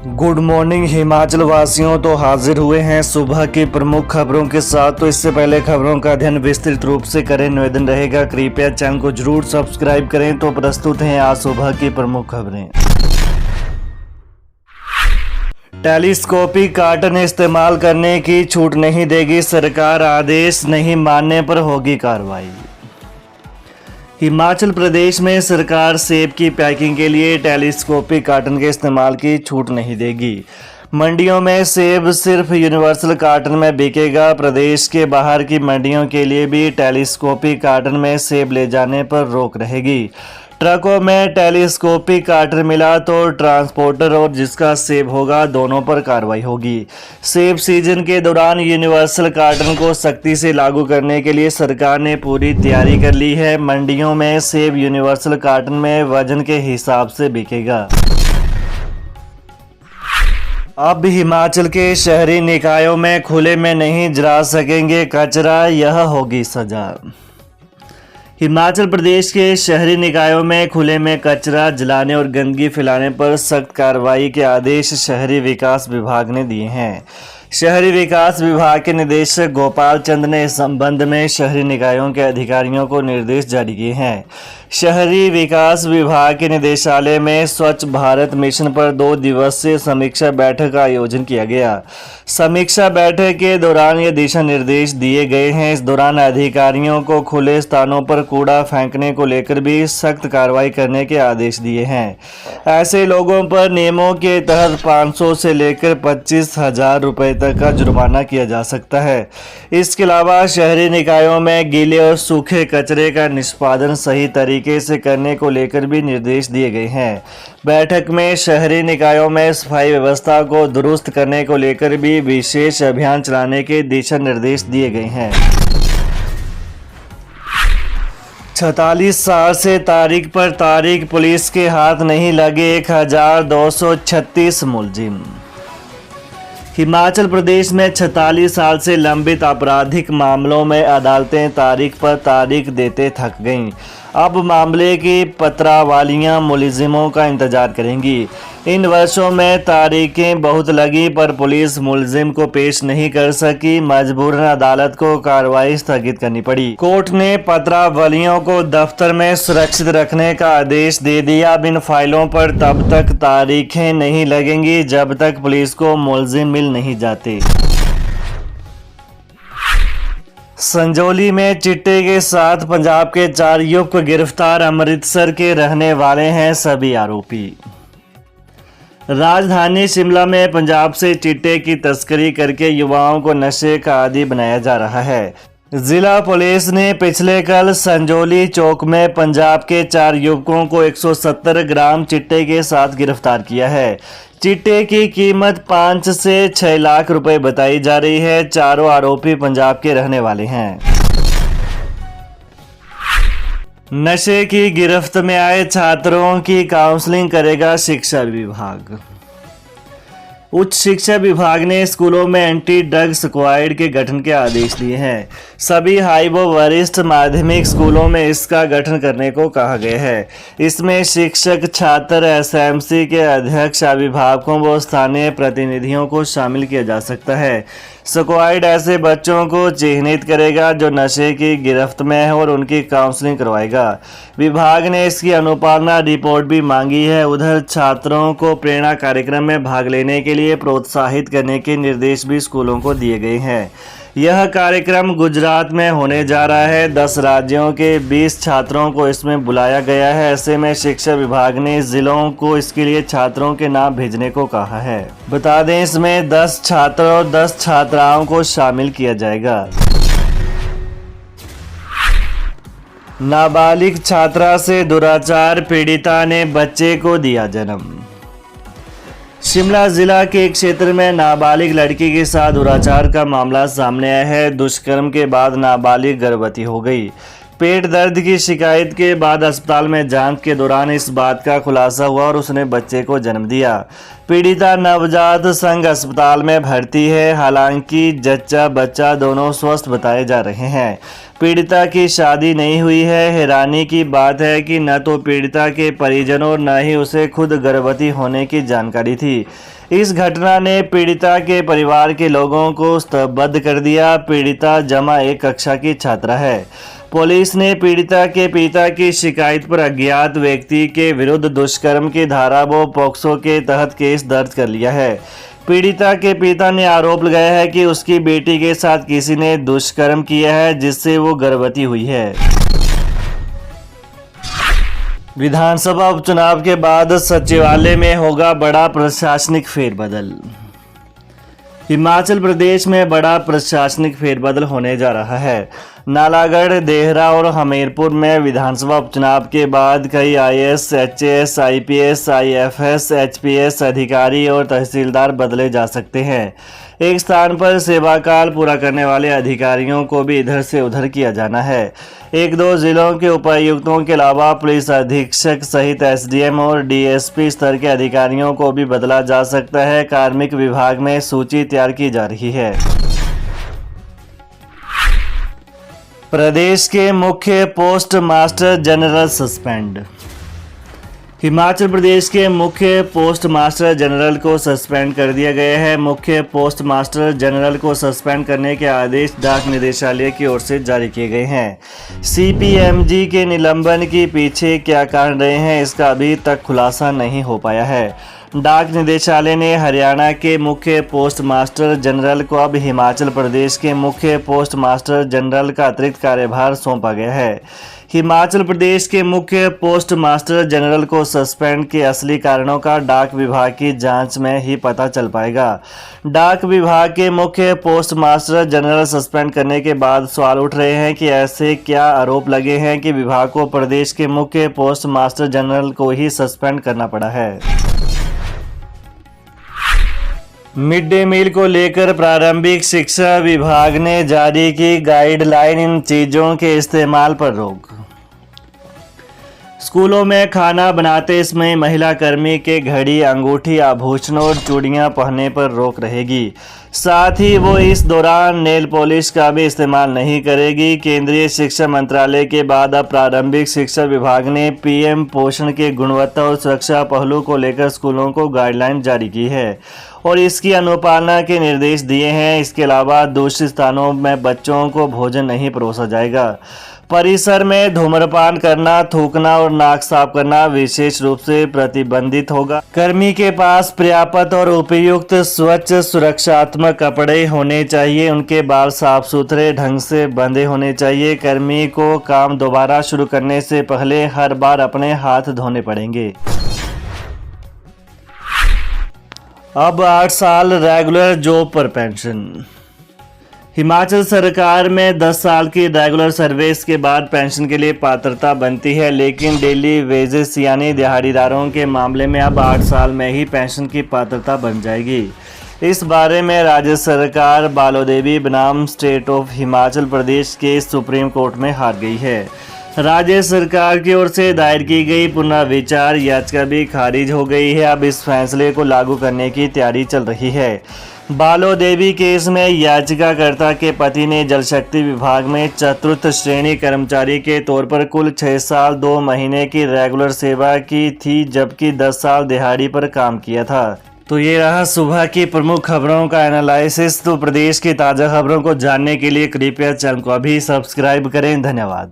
Good morning Himachal वासियों। तो हाजिर हुए हैं सुबह की प्रमुख खबरों के साथ। तो इससे पहले खबरों का अध्ययन विस्तृत रूप से करें, निवेदन रहेगा कृपया चैनल को जरूर सब्सक्राइब करें। तो प्रस्तुत हैं आज सुबह की प्रमुख खबरें। टेलीस्कोपिक कार्टन इस्तेमाल करने की छूट नहीं देगी सरकार, आदेश नहीं मानने पर होगी कार्रवाई। हिमाचल प्रदेश में सरकार सेब की पैकिंग के लिए टेलीस्कोपिक कार्टन के इस्तेमाल की छूट नहीं देगी। मंडियों में सेब सिर्फ यूनिवर्सल कार्टन में बिकेगा। प्रदेश के बाहर की मंडियों के लिए भी टेलीस्कोपिक कार्टन में सेब ले जाने पर रोक रहेगी। ट्रकों में टेलीस्कोपिक कार्टन मिला तो ट्रांसपोर्टर और जिसका सेब होगा दोनों पर कार्रवाई होगी। सेब सीजन के दौरान यूनिवर्सल कार्टन को सख्ती से लागू करने के लिए सरकार ने पूरी तैयारी कर ली है। मंडियों में सेब यूनिवर्सल कार्टन में वजन के हिसाब से बिकेगा। अब हिमाचल के शहरी निकायों में खुले में नहीं जला सकेंगे कचरा, यह होगी सजा। हिमाचल प्रदेश के शहरी निकायों में खुले में कचरा जलाने और गंदगी फैलाने पर सख्त कार्रवाई के आदेश शहरी विकास विभाग ने दिए हैं। शहरी विकास विभाग के निदेशक गोपाल चंद ने इस संबंध में शहरी निकायों के अधिकारियों को निर्देश जारी किए हैं। शहरी विकास विभाग के निदेशालय में स्वच्छ भारत मिशन पर 2 दिवसीय समीक्षा बैठक का आयोजन किया गया। समीक्षा बैठक के दौरान ये दिशा निर्देश दिए गए हैं। इस दौरान अधिकारियों को खुले स्थानों पर कूड़ा फेंकने को लेकर भी सख्त कार्रवाई करने के आदेश दिए हैं। ऐसे लोगों पर नियमों के तहत 500 से लेकर 25,000 रुपये तक का जुर्माना किया जा सकता है। इसके अलावा शहरी निकायों में गीले और सूखे कचरे का निष्पादन सही तरीके से करने को लेकर भी निर्देश दिए गए हैं। बैठक में शहरी निकायों में सफाई व्यवस्था को दुरुस्त करने को लेकर भी विशेष अभियान चलाने के दिशा निर्देश दिए गए हैं। 46 साल से तारीख पर तारीख पुलिस के हाथ नहीं लगे 1236 मुलजिम। हिमाचल प्रदेश में 46 साल से लंबित आपराधिक मामलों में अदालतें तारीख पर तारीख देते थक गईं। अब मामले की पत्रावालियां मुलजिमों का इंतजार करेंगी। इन वर्षों में तारीखें बहुत लगी पर पुलिस मुलजिम को पेश नहीं कर सकी। मजबूरन अदालत को कार्रवाई स्थगित करनी पड़ी। कोर्ट ने पत्रावलियों को दफ्तर में सुरक्षित रखने का आदेश दे दिया। अब इन फाइलों पर तब तक तारीखें नहीं लगेंगी जब तक पुलिस को मुलजिम मिल नहीं जाते। संजौली में चिट्टे के साथ पंजाब के 4 युवक गिरफ्तार। अमृतसर के रहने वाले हैं सभी आरोपी। राजधानी शिमला में पंजाब से चिट्टे की तस्करी करके युवाओं को नशे का आदी बनाया जा रहा है। जिला पुलिस ने पिछले कल संजौली चौक में पंजाब के 4 युवकों को 170 ग्राम चिट्टे के साथ गिरफ्तार किया है। चिट्टे की कीमत 5 से 6 लाख रुपए बताई जा रही है। चारों आरोपी पंजाब के रहने वाले हैं। नशे की गिरफ्त में आए छात्रों की काउंसलिंग करेगा शिक्षा विभाग। उच्च शिक्षा विभाग ने स्कूलों में एंटी ड्रग स्क्वाड के गठन के आदेश दिए हैं। सभी हाई व वरिष्ठ माध्यमिक स्कूलों में इसका गठन करने को कहा गया है। इसमें शिक्षक, छात्र, एसएमसी के अध्यक्ष, अभिभावकों व स्थानीय प्रतिनिधियों को शामिल किया जा सकता है। स्क्वाड ऐसे बच्चों को चिन्हित करेगा जो नशे की गिरफ्त में है और उनकी काउंसलिंग करवाएगा। विभाग ने इसकी अनुपालना रिपोर्ट भी मांगी है। उधर छात्रों को प्रेरणा कार्यक्रम में भाग लेने के लिए प्रोत्साहित करने के निर्देश भी स्कूलों को दिए गए हैं। यह कार्यक्रम गुजरात में होने जा रहा है। 10 राज्यों के 20 छात्रों को इसमें बुलाया गया है। ऐसे में शिक्षा विभाग ने जिलों को इसके लिए छात्रों के नाम भेजने को कहा है। बता दें इसमें 10 छात्र और 10 छात्राओं को शामिल किया जाएगा। नाबालिग छात्रा से दुराचार, पीड़िता ने बच्चे को दिया जन्म। शिमला जिला के एक क्षेत्र में नाबालिग लड़की के साथ दुराचार का मामला सामने आया है। दुष्कर्म के बाद नाबालिग गर्भवती हो गई। पेट दर्द की शिकायत के बाद अस्पताल में जांच के दौरान इस बात का खुलासा हुआ और उसने बच्चे को जन्म दिया। पीड़िता नवजात संघ अस्पताल में भर्ती है। हालांकि जच्चा बच्चा दोनों स्वस्थ बताए जा रहे हैं। पीड़िता की शादी नहीं हुई है। हैरानी की बात है कि न तो पीड़िता के परिजनों और न ही उसे खुद गर्भवती होने की जानकारी थी। इस घटना ने पीड़िता के परिवार के लोगों को स्तब्ध कर दिया। पीड़िता जमा 1 कक्षा की छात्रा है। पुलिस ने पीड़िता के पिता की शिकायत पर अज्ञात व्यक्ति के विरुद्ध दुष्कर्म की धारा व पॉक्सो के तहत केस दर्ज कर लिया है। पीड़िता के पिता ने आरोप लगाया है कि उसकी बेटी के साथ किसी ने दुष्कर्म किया है जिससे वो गर्भवती हुई है। विधानसभा उपचुनाव के बाद सचिवालय में होगा बड़ा प्रशासनिक फेरबदल। हिमाचल प्रदेश में बड़ा प्रशासनिक फेरबदल होने जा रहा है। नालागढ़, देहरा और हमीरपुर में विधानसभा उपचुनाव के बाद कई IAS, HAS, IPS, IFS, HPS अधिकारी और तहसीलदार बदले जा सकते हैं। एक स्थान पर सेवाकाल पूरा करने वाले अधिकारियों को भी इधर से उधर किया जाना है। 1-2 जिलों के उपायुक्तों के अलावा पुलिस अधीक्षक सहित एसडीएम और डीएसपी स्तर के अधिकारियों को भी बदला जा सकता है। कार्मिक विभाग में सूची तैयार की जा रही है। प्रदेश के मुख्य पोस्ट मास्टर जनरल सस्पेंड। हिमाचल प्रदेश के मुख्य पोस्ट मास्टर जनरल को सस्पेंड कर दिया गया है। मुख्य पोस्ट मास्टर जनरल को सस्पेंड करने के आदेश डाक निदेशालय की ओर से जारी किए गए हैं। सीपीएमजी के निलंबन के पीछे क्या कारण रहे हैं, इसका अभी तक खुलासा नहीं हो पाया है। डाक निदेशालय ने हरियाणा के मुख्य पोस्ट मास्टर जनरल को अब हिमाचल प्रदेश के मुख्य पोस्ट मास्टर जनरल का अतिरिक्त कार्यभार सौंपा गया है। हिमाचल प्रदेश के मुख्य पोस्ट मास्टर जनरल को सस्पेंड के असली कारणों का डाक विभाग की जांच में ही पता चल पाएगा। डाक विभाग के मुख्य पोस्ट मास्टर जनरल सस्पेंड करने के बाद सवाल उठ रहे हैं कि ऐसे क्या आरोप लगे हैं कि विभाग को प्रदेश के मुख्य पोस्ट मास्टर जनरल को ही सस्पेंड करना पड़ा है। मिड डे मील को लेकर प्रारंभिक शिक्षा विभाग ने जारी की गाइडलाइन। इन चीज़ों के इस्तेमाल पर रोक। स्कूलों में खाना बनाते समय महिला कर्मी के घड़ी, अंगूठी, आभूषण और चूड़ियां पहनने पर रोक रहेगी। साथ ही वो इस दौरान नेल पॉलिश का भी इस्तेमाल नहीं करेगी। केंद्रीय शिक्षा मंत्रालय के बाद अब प्रारंभिक शिक्षा विभाग ने पीएम पोषण के गुणवत्ता और सुरक्षा पहलू को लेकर स्कूलों को गाइडलाइन जारी की है और इसकी अनुपालना के निर्देश दिए हैं। इसके अलावा दूसरे स्थानों में बच्चों को भोजन नहीं परोसा जाएगा। परिसर में धूम्रपान करना, थूकना और नाक साफ करना विशेष रूप से प्रतिबंधित होगा। कर्मी के पास पर्याप्त और उपयुक्त स्वच्छ सुरक्षात्मक कपड़े होने चाहिए। उनके बाल साफ सुथरे ढंग से बंधे होने चाहिए। कर्मी को काम दोबारा शुरू करने से पहले हर बार अपने हाथ धोने पड़ेंगे। अब 8 साल रेगुलर जॉब पर पेंशन। हिमाचल सरकार में 10 साल की रेगुलर सर्विस के बाद पेंशन के लिए पात्रता बनती है, लेकिन डेली वेजेस यानी दिहाड़ीदारों के मामले में अब 8 साल में ही पेंशन की पात्रता बन जाएगी। इस बारे में राज्य सरकार बालोदेवी बनाम स्टेट ऑफ हिमाचल प्रदेश के सुप्रीम कोर्ट में हार गई है। राज्य सरकार की ओर से दायर की गई पुनर्विचार याचिका भी खारिज हो गई है। अब इस फैसले को लागू करने की तैयारी चल रही है। बालोदेवी केस में याचिकाकर्ता के पति ने जल शक्ति विभाग में चतुर्थ श्रेणी कर्मचारी के तौर पर कुल 6 साल 2 महीने की रेगुलर सेवा की थी, जबकि 10 साल दिहाड़ी पर काम किया था। तो ये रहा सुबह की प्रमुख खबरों का एनालिसिस। तो प्रदेश की ताज़ा खबरों को जानने के लिए कृपया चैनल को अभी सब्सक्राइब करें। धन्यवाद।